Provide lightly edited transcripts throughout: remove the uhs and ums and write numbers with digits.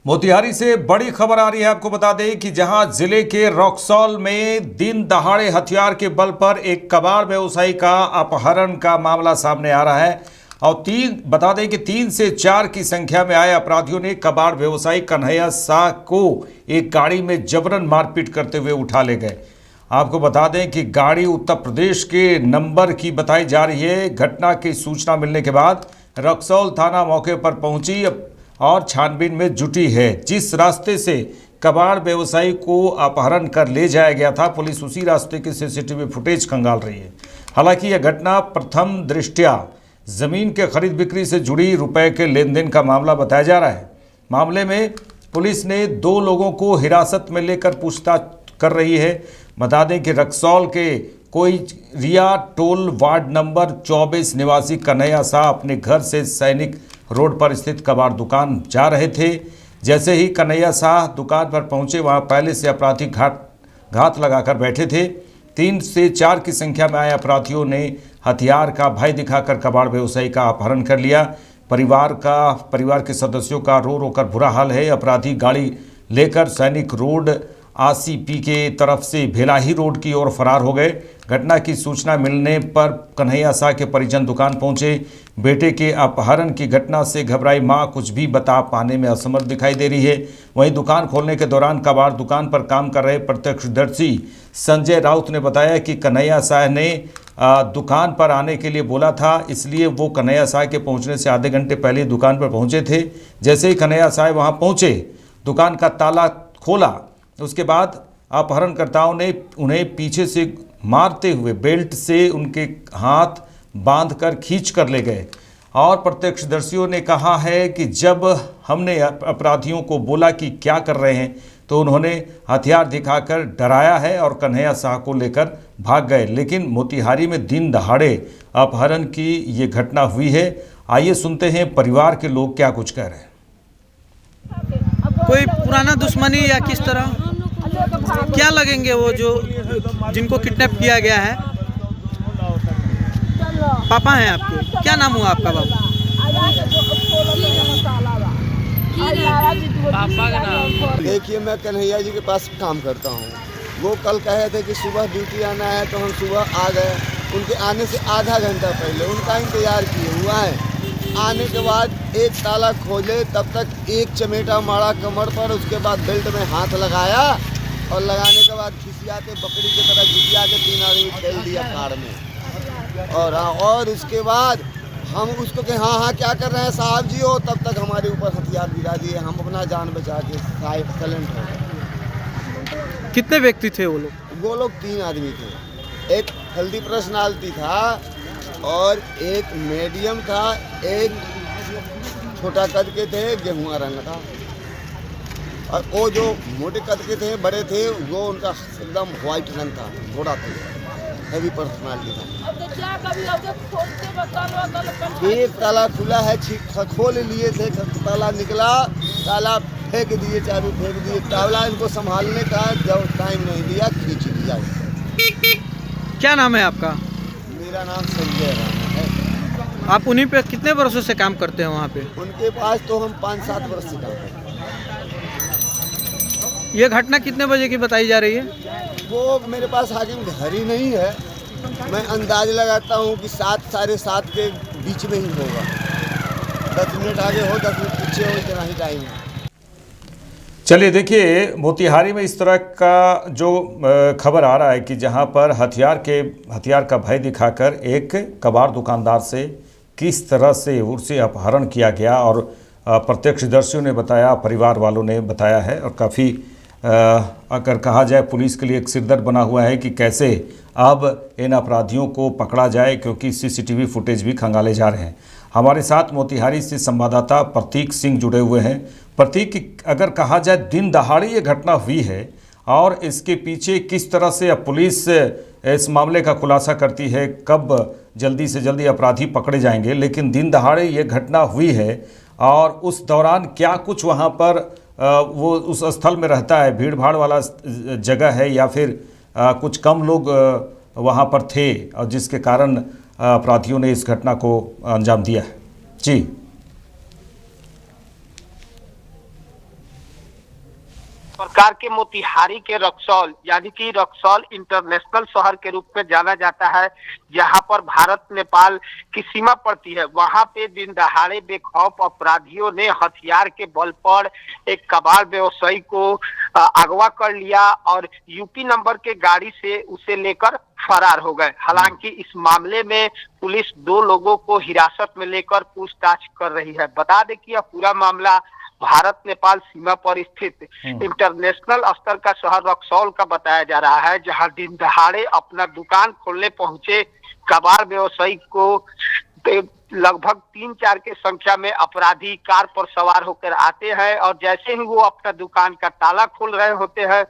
मोतिहारी से बड़ी खबर आ रही है। आपको बता दें कि जहां जिले के रक्सौल में दिन दहाड़े हथियार के बल पर एक कबाड़ व्यवसायी का अपहरण का मामला सामने आ रहा है और बता दें कि 3 से 4 की संख्या में आए अपराधियों ने कबाड़ व्यवसायी कन्हैया शाह को एक गाड़ी में जबरन मारपीट करते हुए उठा ले गए। आपको बता दें कि गाड़ी उत्तर प्रदेश के नंबर की बताई जा रही है। घटना की सूचना मिलने के बाद रक्सौल थाना मौके पर पहुंची और छानबीन में जुटी है। जिस रास्ते से कबाड़ व्यवसायी को अपहरण कर ले जाया गया था, पुलिस उसी रास्ते की सीसीटीवी फुटेज खंगाल रही है। हालांकि यह घटना प्रथम दृष्टया जमीन के खरीद बिक्री से जुड़ी रुपए के लेन देन का मामला बताया जा रहा है। मामले में पुलिस ने 2 लोगों को हिरासत में लेकर पूछताछ कर रही है। बता दें कि रक्सौल के कोई रिया टोल वार्ड नंबर 24 निवासी कन्हैया शाह अपने घर से सैनिक रोड पर स्थित कबाड़ दुकान जा रहे थे। जैसे ही कन्हैया शाह दुकान पर पहुंचे, वहां पहले से अपराधी घात लगाकर बैठे थे। 3 से 4 की संख्या में आए अपराधियों ने हथियार का भय दिखाकर कबाड़ व्यवसायी का अपहरण कर लिया। परिवार के सदस्यों का रो रो कर बुरा हाल है। अपराधी गाड़ी लेकर सैनिक रोड आसीपी के तरफ से भेलाही रोड की ओर फरार हो गए। घटना की सूचना मिलने पर कन्हैया शाह के परिजन दुकान पहुंचे। बेटे के अपहरण की घटना से घबराई मां कुछ भी बता पाने में असमर्थ दिखाई दे रही है। वहीं दुकान खोलने के दौरान कबाड़ दुकान पर काम कर रहे प्रत्यक्षदर्शी संजय राउत ने बताया कि कन्हैया शाह ने दुकान पर आने के लिए बोला था, इसलिए वो कन्हैया शाह के पहुंचने से आधे घंटे पहले दुकान पर पहुंचे थे। जैसे ही कन्हैया शाह वहां पहुंचे, दुकान का ताला खोला। उसके बाद अपहरणकर्ताओं ने उन्हें पीछे से मारते हुए बेल्ट से उनके हाथ बांधकर खींच कर ले गए। और प्रत्यक्षदर्शियों ने कहा है कि जब हमने अपराधियों को बोला कि क्या कर रहे हैं, तो उन्होंने हथियार दिखाकर डराया है और कन्हैया शाह को लेकर भाग गए। लेकिन मोतिहारी में दिन दहाड़े अपहरण की ये घटना हुई है। आइए सुनते हैं परिवार के लोग क्या कुछ कह रहे हैं। कोई पुराना दुश्मनी या किस तरह क्या लगेंगे वो जो जिनको किडनैप किया गया है? पापा हैं आपके? क्या नाम हुआ आपका बाबू? पापा का नाम देखिए, मैं कन्हैया जी के पास काम करता हूँ। वो कल कहे थे कि सुबह ड्यूटी आना है, तो हम सुबह आ गए। उनके आने से आधा घंटा पहले उनका इंतजार किए हुआ है। आने के बाद एक ताला खोले, तब तक एक चमेटा मारा कमर पर। उसके बाद बेल्ट में हाथ लगाया और लगाने के बाद घिसियाते बकरी की तरह घिसिया के 3 आदमी फैल दिया कार में। और उसके बाद हम उसको कहे हाँ क्या कर रहे हैं साहब जी हो, तब तक हमारे ऊपर हथियार गिरा दिए। हम अपना जान बचा के साइलेंट हो गए। कितने व्यक्ति थे वो लोग? वो लोग 3 आदमी थे। एक हेल्दी पर्सनालिटी था और एक मीडियम था, एक छोटा कद के थे, गेहुआ रंग था। और वो जो मोटे कद के थे, बड़े थे, वो उनका एकदम व्हाइट रंग था, थोड़ा था, हैवी पर्सनालिटी था। एक ताला खुला है, खोल लिए थे, ताला निकला, ताला फेंक दिए, चाबी फेंक दिए। ताला इनको संभालने का जब टाइम नहीं दिया, खींच लिया। क्या नाम है आपका? मेरा नाम संजय राणा है। आप उन्हीं पे कितने वर्षों से काम करते हैं वहाँ पे? उनके पास तो हम 5-7 वर्ष से काम करते हैं। ये घटना कितने बजे की बताई जा रही है? वो मेरे पास हाकिम घर ही नहीं है। मैं अंदाज लगाता हूँ कि 7 साढ़े 7 के बीच में ही होगा। 10 मिनट आगे हो, 10 मिनट पीछे हो, इतना ही टाइम है। चलिए देखिए, मोतिहारी में इस तरह का जो खबर आ रहा है कि जहां पर हथियार का भय दिखाकर एक कबाड़ दुकानदार से किस तरह से उससे अपहरण किया गया और प्रत्यक्षदर्शियों ने बताया, परिवार वालों ने बताया है। और काफ़ी अगर कहा जाए पुलिस के लिए एक सिरदर्द बना हुआ है कि कैसे अब इन अपराधियों को पकड़ा जाए, क्योंकि सीसीटीवी फुटेज भी खंगाले जा रहे हैं। हमारे साथ मोतिहारी से संवाददाता प्रतीक सिंह जुड़े हुए हैं। प्रतीक, अगर कहा जाए दिन दहाड़े ये घटना हुई है और इसके पीछे किस तरह से अब पुलिस इस मामले का खुलासा करती है, कब जल्दी से जल्दी अपराधी पकड़े जाएंगे, लेकिन दिन दहाड़े ये घटना हुई है और उस दौरान क्या कुछ वहाँ पर वो उस स्थल में रहता है, भीड़ भाड़ वाला जगह है या फिर कुछ कम लोग वहाँ पर थे और जिसके कारण अपराधियों ने इस घटना को अंजाम दिया है? जी प्रकार के मोतिहारी के रक्सौल यानी कि रक्सौल इंटरनेशनल शहर के रूप में जाना जाता है, जहां पर भारत नेपाल की सीमा पड़ती है। वहां पे दिन दहाड़े बेखौफ अपराधियों ने हथियार के बल पर एक कबाड़ व्यवसायी को अगवा कर लिया और यूपी नंबर के गाड़ी से उसे लेकर फरार हो गए। हालांकि इस मामले में पुलिस 2 लोगों को हिरासत में लेकर पूछताछ कर रही है। बता दें कि यह पूरा मामला भारत नेपाल सीमा पर स्थित इंटरनेशनल स्तर का शहर रक्सौल का बताया जा रहा है, जहां दिन दहाड़े अपना दुकान खोलने पहुंचे कबाड़ व्यवसायी को लगभग 3-4 के संख्या में अपराधी कार पर सवार होकर आते हैं और जैसे ही वो अपना दुकान का ताला खोल रहे होते हैं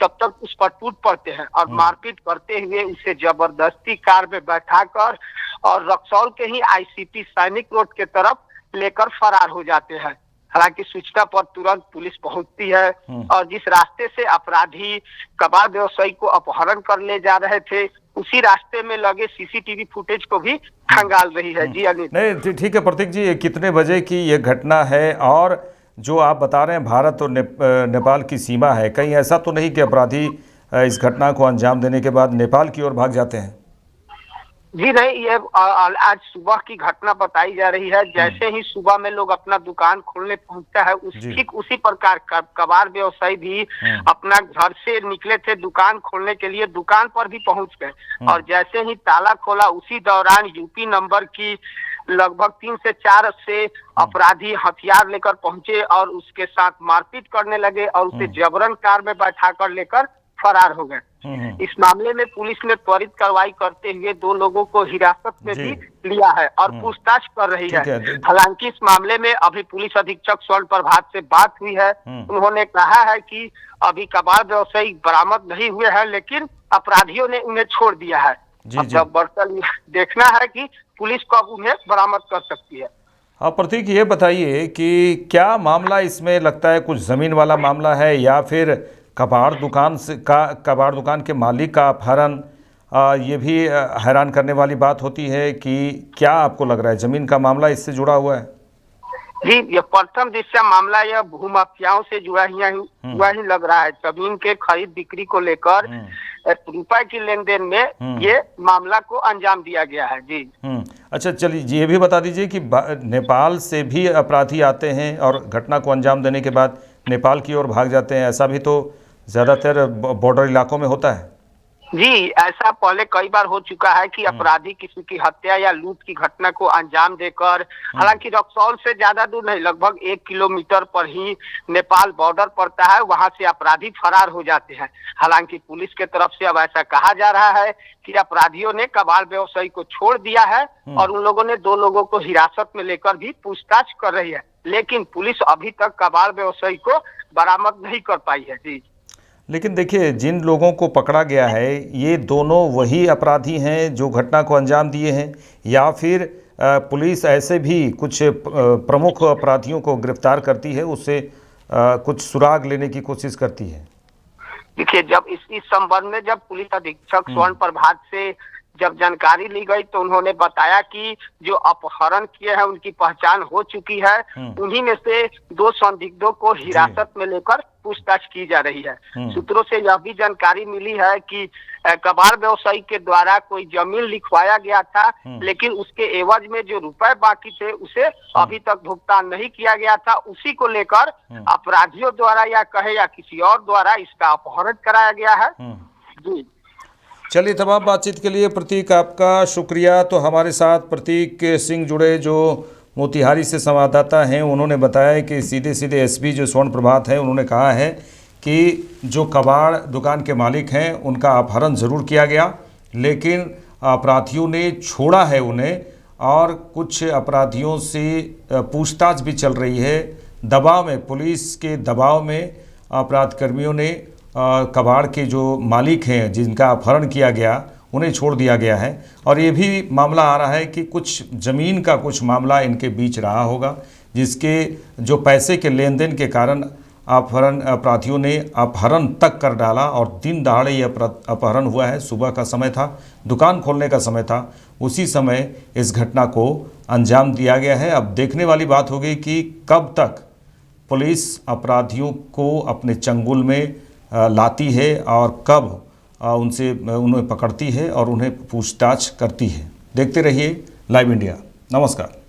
तब तक उस पर टूट पड़ते हैं और मारपीट करते हुए उसे जबरदस्ती कार में बैठाकर और रक्सौल के ही आईसीपी सैनिक रोड के तरफ लेकर फरार हो जाते हैं। हालांकि सूचना पर तुरंत पुलिस पहुंचती है और जिस रास्ते से अपराधी कबाड़ व्यवसायी को अपहरण कर ले जा रहे थे उसी रास्ते में लगे सीसीटीवी फुटेज को भी खंगाल रही है। जी अनिल। नहीं ठीक है प्रतीक जी, ये कितने बजे की ये घटना है और जो आप बता रहे हैं भारत और नेपाल की सीमा है, कहीं ऐसा तो नहीं कि अपराधी इस घटना को अंजाम देने के बाद नेपाल की ओर भाग जाते हैं? जी नहीं, ये आज सुबह की घटना बताई जा रही है। जैसे ही सुबह में लोग अपना दुकान खोलने पहुंचता है ठीक उसी प्रकार कबाड़ व्यवसायी भी अपना घर से निकले थे दुकान खोलने के लिए, दुकान पर भी पहुंच गए और जैसे ही ताला खोला उसी दौरान यूपी नंबर की लगभग 3 से 4 से अपराधी हथियार लेकर पहुंचे और उसके साथ मारपीट करने लगे और उसे जबरन कार में बैठाकर लेकर फरार हो गए। इस मामले में पुलिस ने त्वरित कार्रवाई करते हुए 2 लोगों को हिरासत में भी लिया है और पूछताछ कर रही है। हालांकि इस मामले में अभी पुलिस अधीक्षक स्वर्ण प्रभात से बात हुई है। उन्होंने कहा है कि अभी कबाड़ व्यवसायी बरामद नहीं हुए हैं, लेकिन अपराधियों ने उन्हें छोड़ दिया है। जब बर्तन देखना है कि पुलिस कब उन्हें बरामद कर सकती है। अब प्रतीक ये बताइए कि क्या मामला इसमें लगता है कुछ जमीन वाला मामला है या फिर कबाड़ दुकान के मालिक का अपहरण? ये भी हैरान करने वाली बात होती है कि क्या आपको लग रहा है जमीन का मामला इससे जुड़ा हुआ है? जी, ये प्रथम दृष्टया मामला यह भूमाफियाओं से जुड़ा ही लग रहा है। जमीन के खरीद बिक्री को लेकर रुपए की लेन देन में ये मामला को अंजाम दिया गया है। जी अच्छा, चलिए ये भी बता दीजिए कि नेपाल से भी अपराधी आते हैं और घटना को अंजाम देने के बाद नेपाल की ओर भाग जाते हैं, ऐसा भी तो ज्यादातर बॉर्डर इलाकों में होता है। जी, ऐसा पहले कई बार हो चुका है कि अपराधी किसी की हत्या या लूट की घटना को अंजाम देकर, हालांकि रक्सौल से ज्यादा दूर नहीं, लगभग 1 किलोमीटर पर ही नेपाल बॉर्डर पड़ता है, वहां से अपराधी फरार हो जाते हैं। हालांकि पुलिस के तरफ से अब ऐसा कहा जा रहा है कि अपराधियों ने कबाड़ व्यवसायी को छोड़ दिया है और उन लोगों ने 2 लोगों को हिरासत में लेकर भी पूछताछ कर रही है, लेकिन पुलिस अभी तक कबाड़ व्यवसायी को बरामद नहीं कर पाई है। जी, लेकिन देखिए जिन लोगों को पकड़ा गया है ये दोनों वही अपराधी हैं जो घटना को अंजाम दिए हैं या फिर पुलिस ऐसे भी कुछ प्रमुख अपराधियों को गिरफ्तार करती है, उससे कुछ सुराग लेने की कोशिश करती है? देखिए, जब इस संबंध में जब पुलिस अधीक्षक स्वर्ण प्रभात से जब जानकारी ली गई तो उन्होंने बताया कि जो अपहरण किए हैं उनकी पहचान हो चुकी है। उन्हीं में से 2 संदिग्धों को हिरासत में लेकर पूछताछ की जा रही है। सूत्रों से यह भी जानकारी मिली है कि कबाड़ व्यवसायी के द्वारा कोई जमीन लिखवाया गया था, लेकिन उसके एवज में जो रुपए बाकी थे उसे अभी तक भुगतान नहीं किया गया था। उसी को लेकर अपराधियों द्वारा या कहे या किसी और द्वारा इसका अपहरण कराया गया है। जी, चलिए, तमाम बातचीत के लिए प्रतीक आपका शुक्रिया। तो हमारे साथ प्रतीक सिंह जुड़े जो मोतिहारी से संवाददाता हैं, उन्होंने बताया कि सीधे एसपी जो स्वर्ण प्रभात हैं उन्होंने कहा है कि जो कबाड़ दुकान के मालिक हैं उनका अपहरण ज़रूर किया गया, लेकिन अपराधियों ने छोड़ा है उन्हें और कुछ अपराधियों से पूछताछ भी चल रही है। दबाव में, पुलिस के दबाव में अपराध कर्मियों ने कबाड़ के जो मालिक हैं जिनका अपहरण किया गया उन्हें छोड़ दिया गया है। और ये भी मामला आ रहा है कि कुछ ज़मीन का कुछ मामला इनके बीच रहा होगा, जिसके जो पैसे के लेन देन के कारण अपराधियों ने अपहरण तक कर डाला और दिन दहाड़े ये अपहरण हुआ है। सुबह का समय था, दुकान खोलने का समय था, उसी समय इस घटना को अंजाम दिया गया है। अब देखने वाली बात होगी कि कब तक पुलिस अपराधियों को अपने चंगुल में लाती है और कब उन्हें पकड़ती है और उन्हें पूछताछ करती है। देखते रहिए लाइव इंडिया। नमस्कार।